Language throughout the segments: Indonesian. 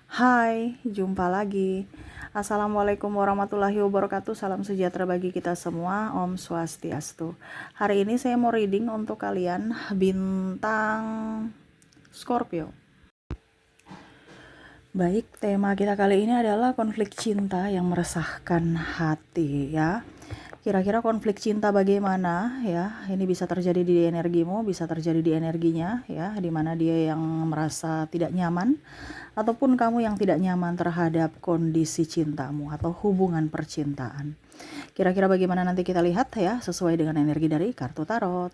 Hai, jumpa lagi. Assalamualaikum warahmatullahi wabarakatuh. Salam sejahtera bagi kita semua. Om Swastiastu. Hari ini saya mau reading untuk kalian bintang Scorpio. Baik, tema kita kali ini adalah konflik cinta yang meresahkan hati ya. Kira-kira konflik cinta bagaimana ya? Ini bisa terjadi di energimu, bisa terjadi di energinya ya, di mana dia yang merasa tidak nyaman ataupun kamu yang tidak nyaman terhadap kondisi cintamu atau hubungan percintaan. Kira-kira bagaimana nanti kita lihat ya, sesuai dengan energi dari kartu tarot.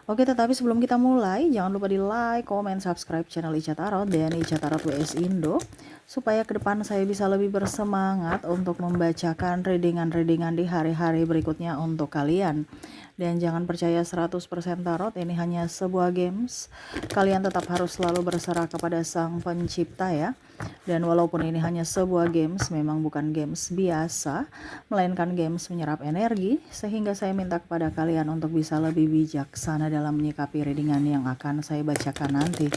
Oke, tetapi sebelum kita mulai, jangan lupa di like, comment, subscribe channel Ica Tarot dan Ica Tarot WS Indo, supaya ke depan saya bisa lebih bersemangat untuk membacakan readingan-readingan di hari-hari berikutnya untuk kalian. Dan jangan percaya 100% tarot, ini hanya sebuah games. Kalian tetap harus selalu berserah kepada sang pencipta ya. Dan walaupun ini hanya sebuah games, memang bukan games biasa, melainkan games menyerap energi, sehingga saya minta kepada kalian untuk bisa lebih bijaksana dalam menyikapi readingan yang akan saya bacakan nanti.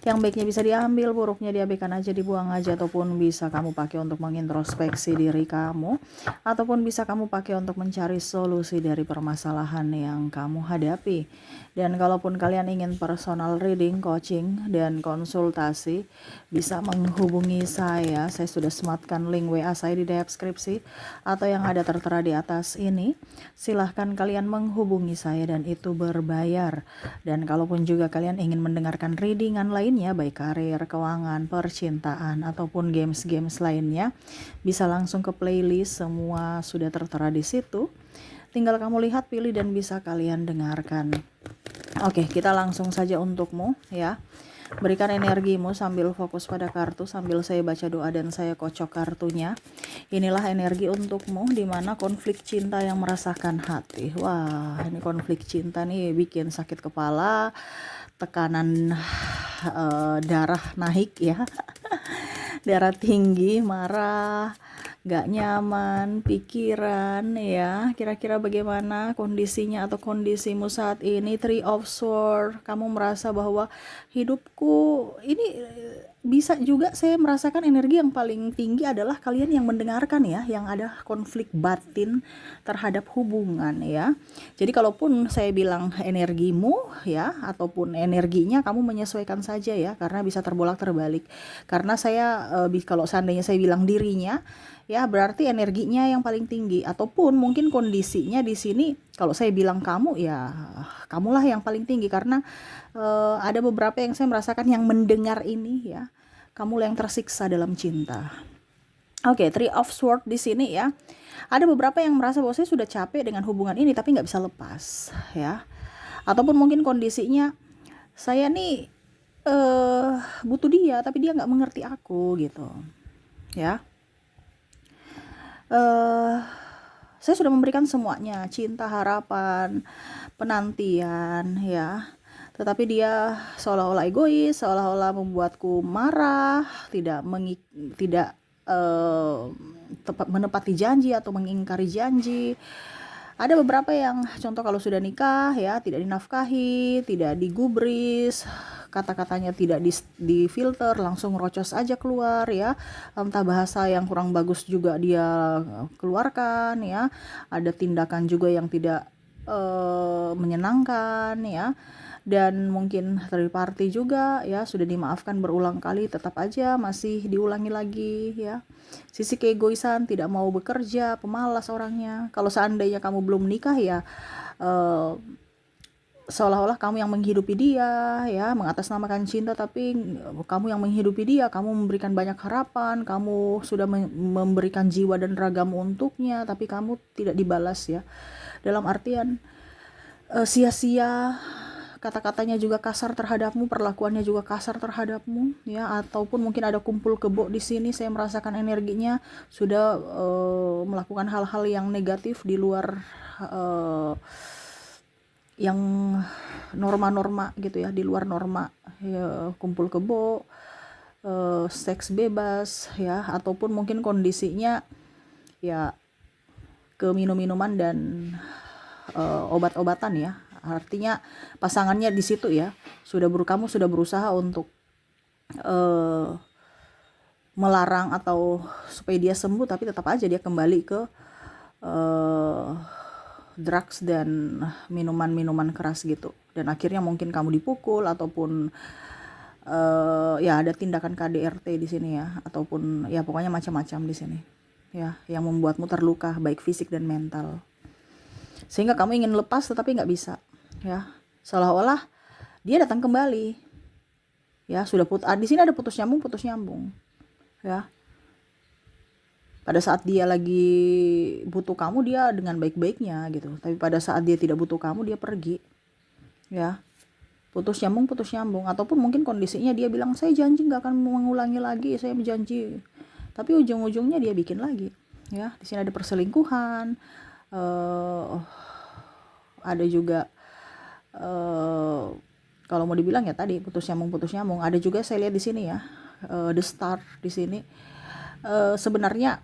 Yang baiknya bisa diambil, buruknya diabaikan aja, dibuang aja, ataupun bisa kamu pakai untuk mengintrospeksi diri kamu, ataupun bisa kamu pakai untuk mencari solusi dari permasalahan yang kamu hadapi. Dan kalaupun kalian ingin personal reading, coaching, dan konsultasi, bisa menghubungi saya sudah sematkan link WA saya di deskripsi atau yang ada tertera di atas ini. Silahkan kalian menghubungi saya dan itu berbayar. Dan kalaupun juga kalian ingin mendengarkan readingan lainnya, baik karir, keuangan, percintaan, ataupun games-games lainnya, bisa langsung ke playlist, semua sudah tertera di situ. Tinggal kamu lihat, pilih, dan bisa kalian dengarkan. Oke, kita langsung saja untukmu ya. Berikan energimu sambil fokus pada kartu, sambil saya baca doa dan saya kocok kartunya. Inilah energi untukmu, dimana konflik cinta yang merasakan hati. Wah, ini konflik cinta nih bikin sakit kepala, tekanan darah naik ya. Darah tinggi, marah, gak nyaman, pikiran ya. Kira-kira bagaimana kondisinya atau kondisimu saat ini? Three of Swords, kamu merasa bahwa hidupku ini bisa juga saya merasakan energi yang paling tinggi adalah kalian yang mendengarkan ya, yang ada konflik batin terhadap hubungan ya. Jadi kalaupun saya bilang energimu ya, ataupun energinya, kamu menyesuaikan saja ya, karena bisa terbolak-terbalik. Karena saya kalau seandainya saya bilang dirinya ya, berarti energinya yang paling tinggi, ataupun mungkin kondisinya di sini kalau saya bilang kamu ya, kamulah yang paling tinggi, karena ada beberapa yang saya merasakan yang mendengar ini ya, kamulah yang tersiksa dalam cinta. Oke, Three of Swords di sini ya. Ada beberapa yang merasa bahwa saya sudah capek dengan hubungan ini tapi nggak bisa lepas ya. Ataupun mungkin kondisinya saya nih butuh dia tapi dia nggak mengerti aku gitu ya. Saya sudah memberikan semuanya, cinta, harapan, penantian ya, tetapi dia seolah-olah egois, seolah-olah membuatku marah, tidak menepati janji atau mengingkari janji. Ada beberapa yang contoh kalau sudah nikah ya, tidak dinafkahi, tidak digubris, kata-katanya tidak di filter, langsung rocos aja keluar ya. Entah bahasa yang kurang bagus juga dia keluarkan ya. Ada tindakan juga yang tidak menyenangkan ya. Dan mungkin third party juga ya, sudah dimaafkan berulang kali tetap aja masih diulangi lagi ya. Sisi keegoisan, tidak mau bekerja, pemalas orangnya. Kalau seandainya kamu belum nikah ya, seolah-olah kamu yang menghidupi dia ya, mengatasnamakan cinta, tapi kamu yang menghidupi dia, kamu memberikan banyak harapan, kamu sudah memberikan jiwa dan ragamu untuknya, tapi kamu tidak dibalas ya. Dalam artian sia-sia, kata-katanya juga kasar terhadapmu, perlakuannya juga kasar terhadapmu ya. Ataupun mungkin ada kumpul kebo di sini, saya merasakan energinya sudah melakukan hal-hal yang negatif di luar yang norma-norma gitu ya, di luar norma ya, kumpul kebo, seks bebas ya, ataupun mungkin kondisinya ya ke minum-minuman dan obat-obatan ya. Artinya pasangannya di situ ya, kamu sudah berusaha untuk melarang atau supaya dia sembuh, tapi tetap aja dia kembali ke uh, drugs dan minuman-minuman keras gitu. Dan akhirnya mungkin kamu dipukul ataupun ya ada tindakan KDRT di sini ya, ataupun ya pokoknya macam-macam di sini ya, yang membuatmu terluka baik fisik dan mental, sehingga kamu ingin lepas tetapi nggak bisa ya, seolah-olah dia datang kembali ya. Sudah di sini ada putus nyambung ya. Pada saat dia lagi butuh kamu, dia dengan baik-baiknya gitu, tapi pada saat dia tidak butuh kamu, dia pergi ya. Putus nyambung, ataupun mungkin kondisinya dia bilang saya janji nggak akan mengulangi lagi, saya berjanji, tapi ujung-ujungnya dia bikin lagi ya. Di sini ada perselingkuhan, ada juga kalau mau dibilang ya tadi putus nyambung. Ada juga saya lihat di sini ya, the star di sini. Sebenarnya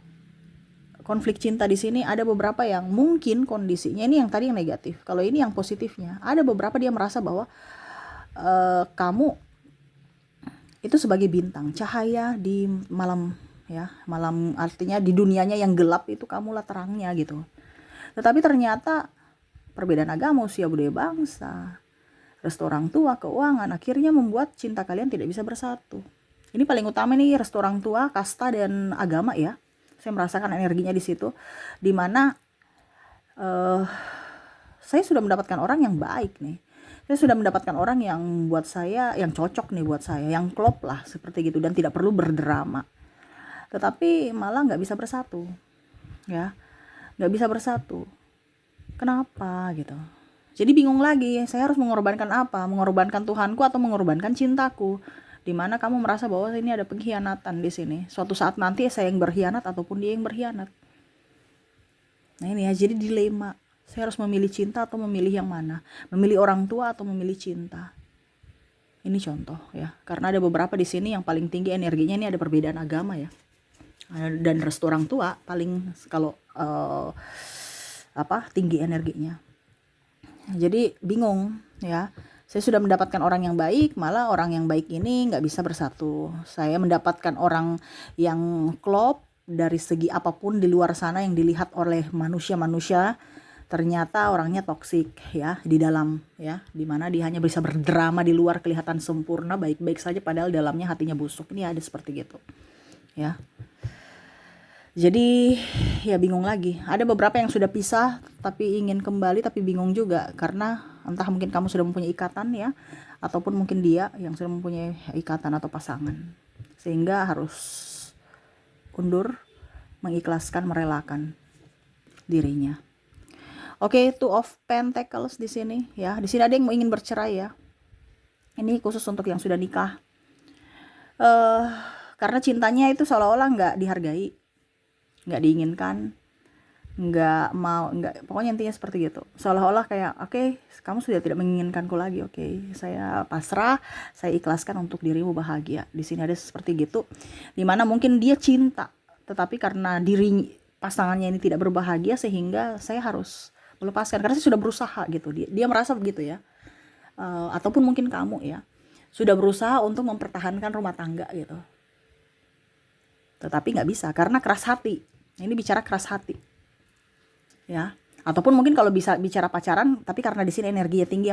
konflik cinta di sini ada beberapa yang mungkin kondisinya ini yang tadi yang negatif. Kalau ini yang positifnya, ada beberapa dia merasa bahwa kamu itu sebagai bintang cahaya di malam ya, malam artinya di dunianya yang gelap itu kamulah terangnya gitu. Tetapi ternyata perbedaan agama, usia, budaya, bangsa, restu orang tua, keuangan akhirnya membuat cinta kalian tidak bisa bersatu. Ini paling utama nih, restu orang tua, kasta dan agama ya. Saya merasakan energinya di situ, dimana saya sudah mendapatkan orang yang baik nih. Saya sudah mendapatkan orang yang buat saya, yang cocok nih buat saya, yang klop lah seperti gitu, dan tidak perlu berdrama. Tetapi malah nggak bisa bersatu, ya, nggak bisa bersatu. Kenapa gitu? Jadi bingung lagi, saya harus mengorbankan apa? Mengorbankan Tuhanku atau mengorbankan cintaku? Dimana kamu merasa bahwa ini ada pengkhianatan di sini. Suatu saat nanti saya yang berkhianat ataupun dia yang berkhianat. Nah ini ya, jadi dilema. Saya harus memilih cinta atau memilih yang mana? Memilih orang tua atau memilih cinta? Ini contoh ya. Karena ada beberapa di sini yang paling tinggi energinya ini ada perbedaan agama ya. Dan restu orang tua paling kalau tinggi energinya. Jadi bingung ya. Saya sudah mendapatkan orang yang baik, malah orang yang baik ini nggak bisa bersatu. Saya mendapatkan orang yang klop dari segi apapun di luar sana yang dilihat oleh manusia-manusia, ternyata orangnya toksik ya di dalam ya, dimana dia hanya bisa berdrama di luar kelihatan sempurna baik-baik saja padahal dalamnya hatinya busuk. Ini ada seperti gitu ya. Jadi ya bingung lagi. Ada beberapa yang sudah pisah tapi ingin kembali, tapi bingung juga karena entah mungkin kamu sudah mempunyai ikatan ya, ataupun mungkin dia yang sudah mempunyai ikatan atau pasangan, sehingga harus undur, mengikhlaskan, merelakan dirinya. Oke, Two of Pentacles di sini ya. Di sini ada yang mau ingin bercerai ya. Ini khusus untuk yang sudah nikah. Karena cintanya itu seolah-olah nggak dihargai, nggak diinginkan, pokoknya intinya seperti gitu. Seolah-olah kayak oke, kamu sudah tidak menginginkanku lagi, oke, saya pasrah, saya ikhlaskan untuk dirimu bahagia. Di sini ada seperti gitu, dimana mungkin dia cinta, tetapi karena diri pasangannya ini tidak berbahagia sehingga saya harus melepaskan karena saya sudah berusaha gitu. Dia merasa begitu ya. Ataupun mungkin kamu ya sudah berusaha untuk mempertahankan rumah tangga gitu, tetapi nggak bisa karena keras hati. Ini bicara keras hati ya. Ataupun mungkin kalau bisa bicara pacaran, tapi karena di sini energinya tinggi,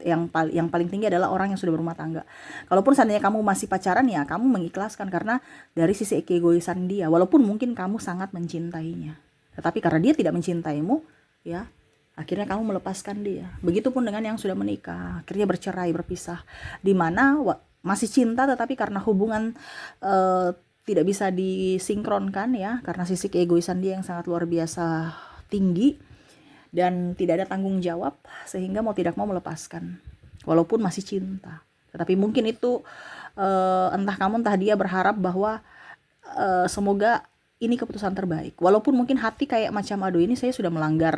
yang paling tinggi adalah orang yang sudah berumah tangga. Kalaupun seandainya kamu masih pacaran ya kamu mengikhlaskan karena dari sisi keegoisan dia, walaupun mungkin kamu sangat mencintainya, tetapi karena dia tidak mencintaimu ya, akhirnya kamu melepaskan dia. Begitupun dengan yang sudah menikah, akhirnya bercerai, berpisah, dimana masih cinta tetapi karena hubungan tidak bisa disinkronkan ya, karena sisi keegoisan dia yang sangat luar biasa tinggi dan tidak ada tanggung jawab, sehingga mau tidak mau melepaskan walaupun masih cinta. Tetapi mungkin itu entah kamu entah dia berharap bahwa semoga ini keputusan terbaik, walaupun mungkin hati kayak macam aduh ini saya sudah melanggar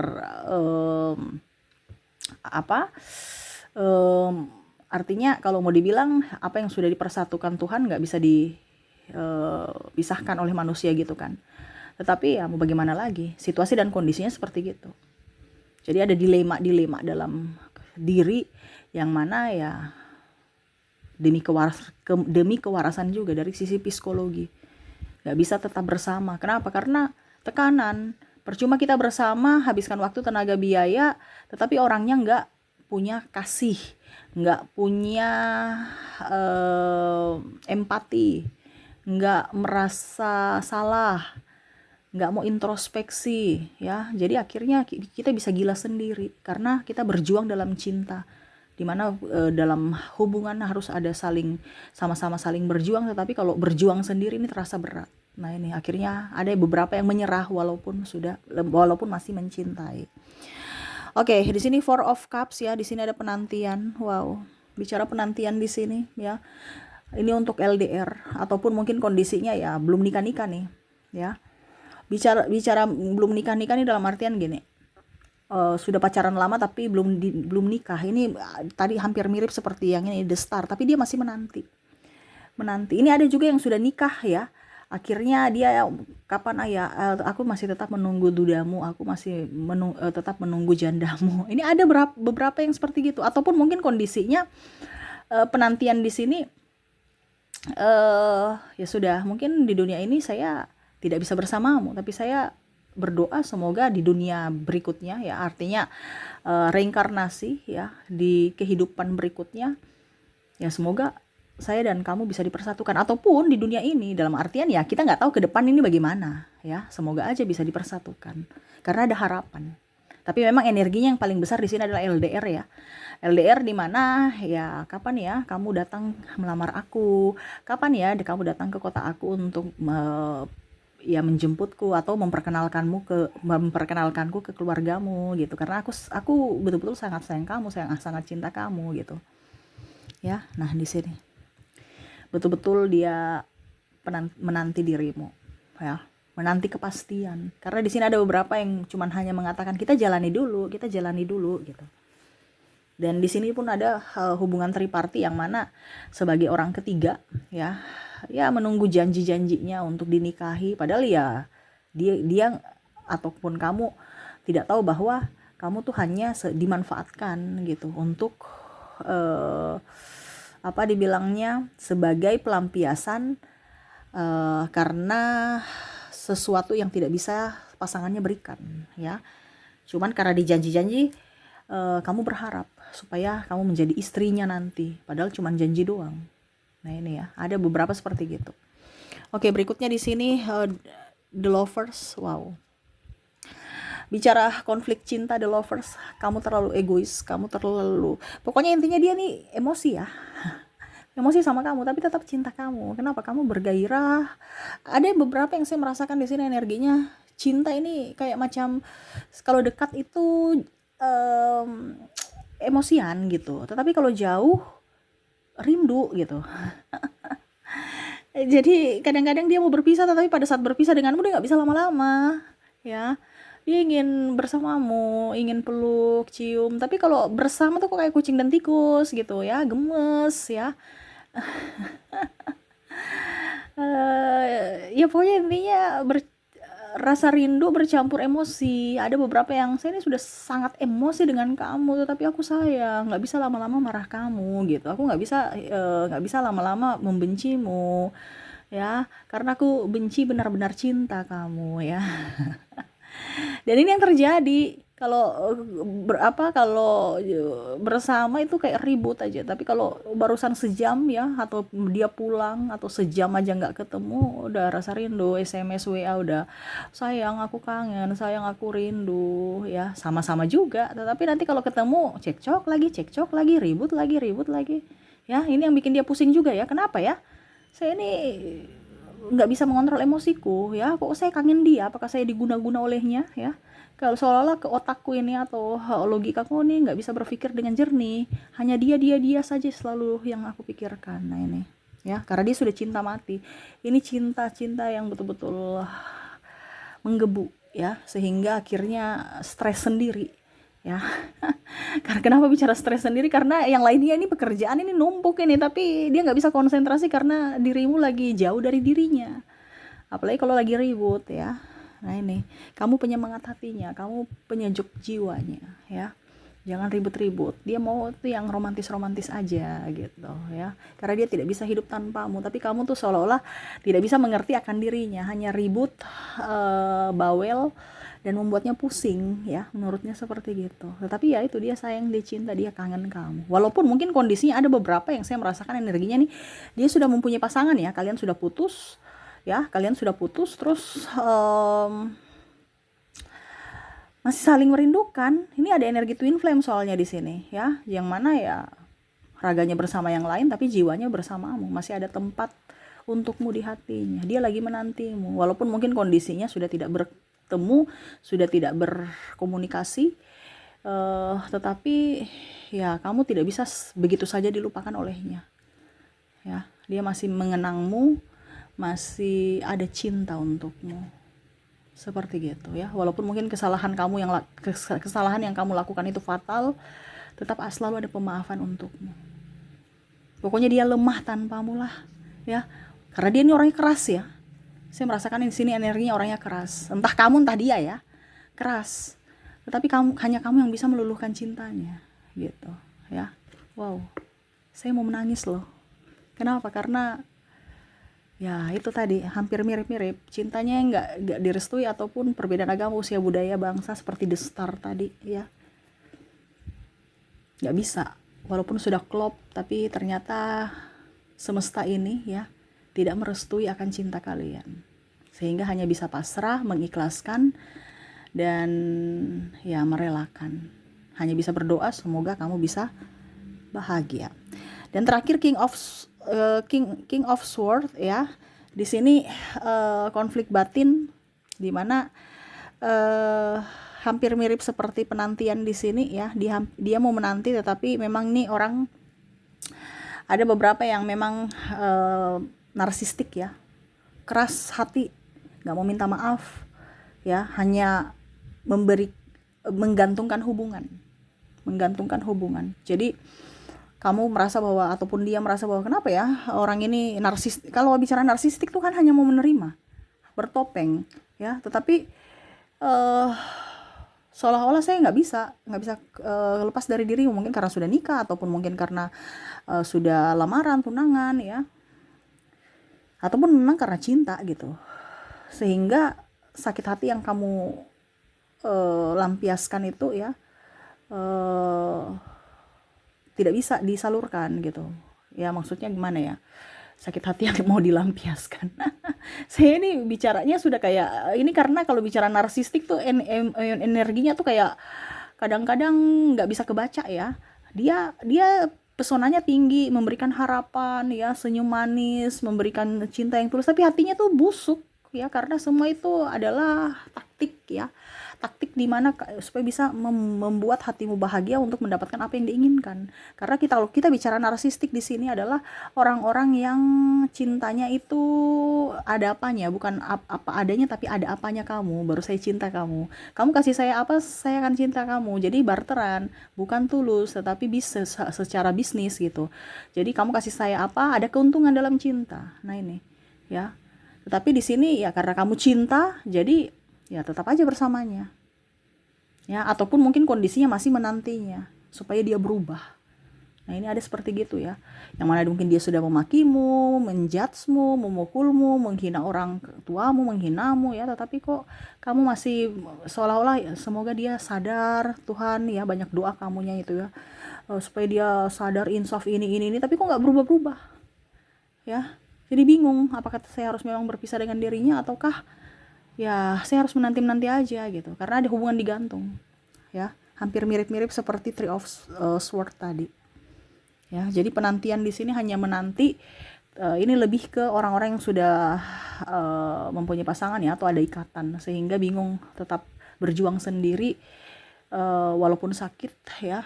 artinya kalau mau dibilang apa yang sudah dipersatukan Tuhan nggak bisa pisahkan oleh manusia gitu kan. Tetapi ya mau bagaimana lagi, situasi dan kondisinya seperti gitu. Jadi ada dilema dalam diri yang mana ya demi kewarasan juga dari sisi psikologi nggak bisa tetap bersama. Kenapa? Karena tekanan. Percuma kita bersama, habiskan waktu, tenaga, biaya, tetapi orangnya nggak punya kasih, nggak punya empati, nggak merasa salah, nggak mau introspeksi, ya. Jadi akhirnya kita bisa gila sendiri karena kita berjuang dalam cinta, dimana dalam hubungan harus ada sama-sama saling berjuang, tetapi kalau berjuang sendiri ini terasa berat. Nah ini akhirnya ada beberapa yang menyerah walaupun masih mencintai. Oke, di sini Four of Cups ya, di sini ada penantian. Wow, bicara penantian di sini ya. Ini untuk LDR ataupun mungkin kondisinya ya belum nikah-nikah nih, ya. Bicara belum nikah-nikah nih dalam artian gini. Sudah pacaran lama tapi belum nikah. Ini tadi hampir mirip seperti yang ini The Star, tapi dia masih menanti. Ini ada juga yang sudah nikah ya. Akhirnya dia kapan ayah, aku masih tetap menunggu dudamu, aku masih tetap menunggu jandamu. Ini ada beberapa yang seperti gitu, ataupun mungkin kondisinya penantian di sini ya sudah, mungkin di dunia ini saya tidak bisa bersamamu, tapi saya berdoa semoga di dunia berikutnya ya, artinya reinkarnasi ya, di kehidupan berikutnya ya, semoga saya dan kamu bisa dipersatukan, ataupun di dunia ini, dalam artian ya kita nggak tahu ke depan ini bagaimana ya, semoga aja bisa dipersatukan karena ada harapan. Tapi memang energinya yang paling besar di sini adalah LDR ya. LDR di mana ya, kapan ya kamu datang melamar aku, kapan ya kamu datang ke kota aku untuk ya menjemputku atau memperkenalkanku ke keluargamu gitu, karena aku betul-betul sangat sayang kamu, sangat cinta kamu gitu ya. Nah di sini betul-betul dia menanti dirimu ya, menanti kepastian, karena di sini ada beberapa yang cuman hanya mengatakan kita jalani dulu gitu. Dan di sini pun ada hubungan triparty yang mana sebagai orang ketiga ya menunggu janji-janjinya untuk dinikahi, padahal ya dia ataupun kamu tidak tahu bahwa kamu tuh hanya dimanfaatkan gitu untuk dibilangnya sebagai pelampiasan karena sesuatu yang tidak bisa pasangannya berikan ya. Cuman karena dijanji-janji kamu berharap supaya kamu menjadi istrinya nanti, padahal cuman janji doang. Nah ini ya, ada beberapa seperti gitu. Oke, berikutnya di sini The Lovers. Wow. Bicara konflik cinta The Lovers, kamu terlalu egois, pokoknya intinya dia nih emosi ya. Emosi sama kamu tapi tetap cinta kamu. Kenapa? Kamu bergairah. Ada beberapa yang saya merasakan di sini energinya. Cinta ini kayak macam kalau dekat itu emosian gitu. Tetapi kalau jauh rindu gitu. Jadi kadang-kadang dia mau berpisah, tetapi pada saat berpisah denganmu dia nggak bisa lama-lama ya. Dia ingin bersamamu, ingin peluk, cium, tapi kalau bersama tuh kok kayak kucing dan tikus gitu ya, gemes ya. Ya pokoknya intinya rasa rindu bercampur emosi. Ada beberapa yang saya ini sudah sangat emosi dengan kamu, tetapi aku sayang, nggak bisa lama-lama marah kamu gitu. Aku nggak bisa lama-lama membencimu ya, karena aku benci benar-benar cinta kamu ya. Dan ini yang terjadi kalau kalau bersama itu kayak ribut aja, tapi kalau barusan sejam ya, atau dia pulang atau sejam aja nggak ketemu udah rasa rindu, SMS WA udah sayang aku kangen, sayang aku rindu ya, sama-sama juga. Tetapi nanti kalau ketemu cekcok lagi, ribut lagi ya. Ini yang bikin dia pusing juga ya. Kenapa ya, saya ini nggak bisa mengontrol emosiku ya, kok saya kangen dia, apakah saya diguna-guna olehnya ya. Kalau seolah-olah ke otakku ini atau logikaku ini nggak bisa berpikir dengan jernih, hanya dia saja selalu yang aku pikirkan. Nah ini ya, karena dia sudah cinta mati. Ini cinta yang betul-betul menggebu ya, sehingga akhirnya stres sendiri ya. Karena kenapa bicara stres sendiri, karena yang lainnya ini pekerjaan ini numpuk ini, tapi dia nggak bisa konsentrasi karena dirimu lagi jauh dari dirinya, apalagi kalau lagi ribut ya. Nah ini, kamu penyemangat hatinya, kamu penyejuk jiwanya ya. Jangan ribut-ribut. Dia mau tuh yang romantis-romantis aja gitu ya. Karena dia tidak bisa hidup tanpamu. Tapi kamu tuh seolah-olah tidak bisa mengerti akan dirinya. Hanya ribut, bawel, dan membuatnya pusing ya. Menurutnya seperti gitu. Tetapi ya itu, dia sayang, dia cinta, dia kangen kamu. Walaupun mungkin kondisinya ada beberapa yang saya merasakan energinya nih. Dia sudah mempunyai pasangan ya. Kalian sudah putus ya. Kalian sudah putus terus masih saling merindukan. Ini ada energi twin flame soalnya di sini ya, yang mana ya raganya bersama yang lain tapi jiwanya bersamamu. Masih ada tempat untukmu di hatinya. Dia lagi menantimu walaupun mungkin kondisinya sudah tidak bertemu, sudah tidak berkomunikasi, tetapi ya kamu tidak bisa begitu saja dilupakan olehnya ya. Dia masih mengenangmu, masih ada cinta untukmu. Seperti gitu ya. Walaupun mungkin kesalahan yang kamu lakukan itu fatal, tetap selalu ada pemaafan untukmu. Pokoknya dia lemah tanpamu lah ya. Karena dia ini orangnya keras ya. Saya merasakan di sini energinya orangnya keras. Entah kamu entah dia ya. Keras. Tetapi hanya kamu yang bisa meluluhkan cintanya gitu ya. Wow. Saya mau menangis loh. Kenapa? Karena ya itu tadi, hampir mirip-mirip. Cintanya nggak direstui ataupun perbedaan agama, usia, budaya, bangsa seperti The Star tadi ya. Nggak bisa. Walaupun sudah klop, tapi ternyata semesta ini ya tidak merestui akan cinta kalian. Sehingga hanya bisa pasrah, mengikhlaskan, dan ya merelakan. Hanya bisa berdoa semoga kamu bisa bahagia. Dan terakhir King of Sword ya. Di sini konflik batin, di mana hampir mirip seperti penantian di sini ya. Dia mau menanti, tetapi memang nih orang, ada beberapa yang memang narsistik ya, keras hati, nggak mau minta maaf ya, hanya menggantungkan hubungan. Jadi kamu merasa bahwa, ataupun dia merasa bahwa kenapa ya orang ini narsis. Kalau bicara narsistik tuh kan hanya mau menerima, bertopeng ya. Tetapi seolah-olah saya nggak bisa lepas dari dirimu, mungkin karena sudah nikah, ataupun mungkin karena sudah lamaran, tunangan ya, ataupun memang karena cinta gitu, sehingga sakit hati yang kamu lampiaskan itu ya tidak bisa disalurkan gitu ya. Maksudnya gimana ya, sakit hati yang mau dilampiaskan. Saya ini bicaranya sudah kayak ini, karena kalau bicara narsistik tuh energinya tuh kayak kadang-kadang nggak bisa kebaca ya. Dia pesonanya tinggi, memberikan harapan ya, senyum manis, memberikan cinta yang tulus, tapi hatinya tuh busuk ya, karena semua itu adalah taktik ya. Taktik dimana supaya bisa membuat hatimu bahagia untuk mendapatkan apa yang diinginkan. Karena kalau kita bicara narsistik di sini adalah orang-orang yang cintanya itu ada apanya, bukan apa adanya, tapi ada apanya kamu, baru saya cinta kamu. Kamu kasih saya apa, saya akan cinta kamu. Jadi barteran, bukan tulus, tetapi bisa secara bisnis gitu. Jadi kamu kasih saya apa, ada keuntungan dalam cinta. Nah ini ya. Tetapi di sini ya karena kamu cinta, jadi ya tetap aja bersamanya ya, ataupun mungkin kondisinya masih menantinya supaya dia berubah. Nah ini ada seperti gitu ya, yang mana mungkin dia sudah memakimu, menjudgemu, memukulmu, menghina orang tuamu, menghinamu ya, tetapi kok kamu masih seolah-olah ya, semoga dia sadar Tuhan ya, banyak doa kamunya itu ya, supaya dia sadar insaf ini, tapi kok nggak berubah-berubah ya. Jadi bingung, apakah saya harus memang berpisah dengan dirinya, ataukah ya saya harus menanti aja gitu, karena ada hubungan digantung ya. Hampir mirip-mirip seperti Three of Sword tadi ya. Jadi penantian di sini hanya menanti, ini lebih ke orang-orang yang sudah mempunyai pasangan ya, atau ada ikatan, sehingga bingung tetap berjuang sendiri walaupun sakit ya,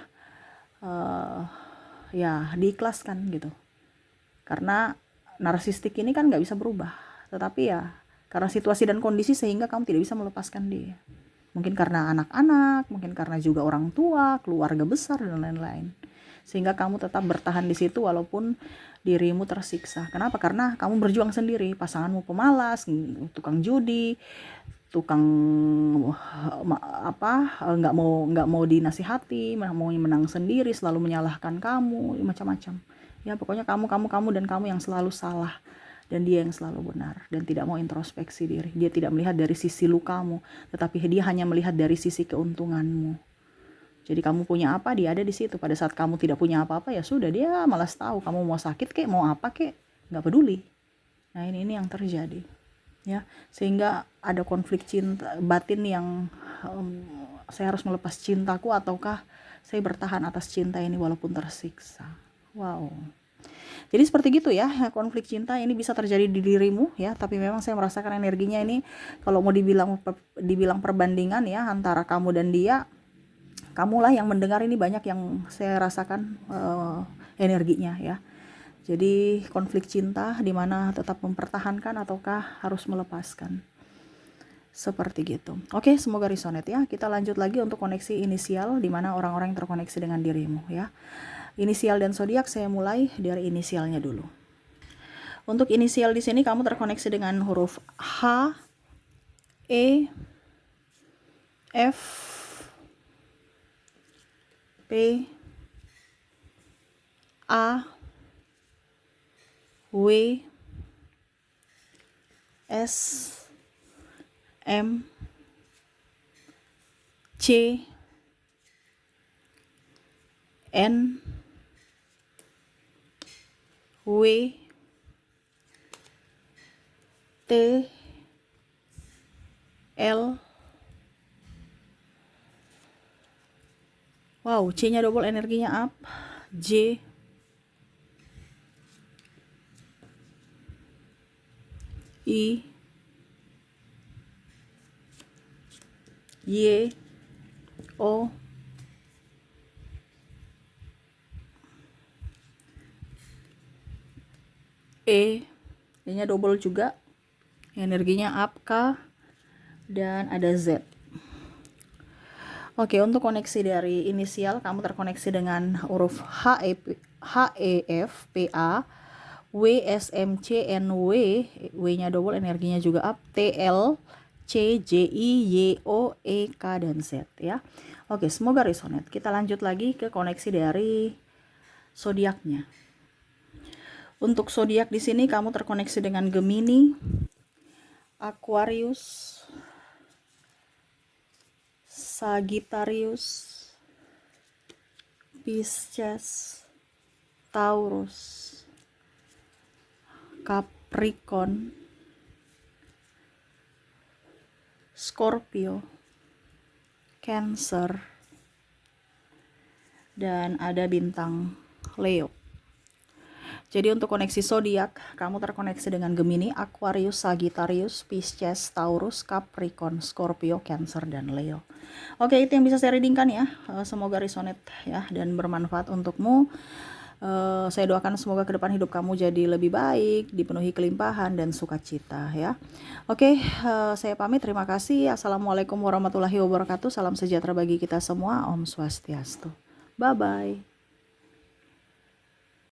ya diikhlaskan gitu. Karena narsistik ini kan nggak bisa berubah, tetapi ya karena situasi dan kondisi sehingga kamu tidak bisa melepaskan dia. Mungkin karena anak-anak, mungkin karena juga orang tua, keluarga besar, dan lain-lain. Sehingga kamu tetap bertahan di situ walaupun dirimu tersiksa. Kenapa? Karena kamu berjuang sendiri, pasanganmu pemalas, tukang judi, tukang nggak mau dinasihati, mau menang sendiri, selalu menyalahkan kamu, macam-macam. Ya pokoknya kamu dan kamu yang selalu salah dan dia yang selalu benar, dan tidak mau introspeksi diri. Dia tidak melihat dari sisi lukamu, tetapi dia hanya melihat dari sisi keuntunganmu. Jadi kamu punya apa, dia ada di situ. Pada saat kamu tidak punya apa-apa, ya sudah, dia malas tahu kamu mau sakit kek, mau apa kek, nggak peduli. Nah ini yang terjadi, ya, sehingga ada konflik cinta batin yang saya harus melepas cintaku ataukah saya bertahan atas cinta ini walaupun tersiksa. Wow. Jadi seperti gitu ya, konflik cinta ini bisa terjadi di dirimu ya, tapi memang saya merasakan energinya ini kalau mau dibilang perbandingan ya antara kamu dan dia, kamulah yang mendengar ini banyak yang saya rasakan energinya ya. Jadi konflik cinta di mana tetap mempertahankan ataukah harus melepaskan. Seperti gitu. Oke, semoga resonate ya. Kita lanjut lagi untuk koneksi inisial di mana orang-orang yang terkoneksi dengan dirimu ya. Inisial dan zodiak saya mulai dari inisialnya dulu. Untuk inisial di sini kamu terkoneksi dengan huruf H, E, F, P, A, W, S, M, C, N, W, T, L. Wow, C-nya double, energinya up. J, I, Y, O, E, E-nya double juga, energinya up. K, dan ada Z. Oke, untuk koneksi dari inisial kamu terkoneksi dengan huruf H, E, F, P, A, W, S, M, C, N, W, W-nya double, energinya juga up. T, L, C, J, I, Y, O, E, K, dan Z ya. Oke, semoga resonate. Kita lanjut lagi ke koneksi dari zodiaknya. Untuk zodiak di sini kamu terkoneksi dengan Gemini, Aquarius, Sagittarius, Pisces, Taurus, Capricorn, Scorpio, Cancer, dan ada bintang Leo. Jadi untuk koneksi zodiak, kamu terkoneksi dengan Gemini, Aquarius, Sagittarius, Pisces, Taurus, Capricorn, Scorpio, Cancer, dan Leo. Oke, itu yang bisa saya readingkan ya. Semoga resonate ya dan bermanfaat untukmu. Saya doakan semoga ke depan hidup kamu jadi lebih baik, dipenuhi kelimpahan dan sukacita ya. Oke, saya pamit. Terima kasih. Assalamualaikum warahmatullahi wabarakatuh. Salam sejahtera bagi kita semua. Om Swastiastu. Bye-bye.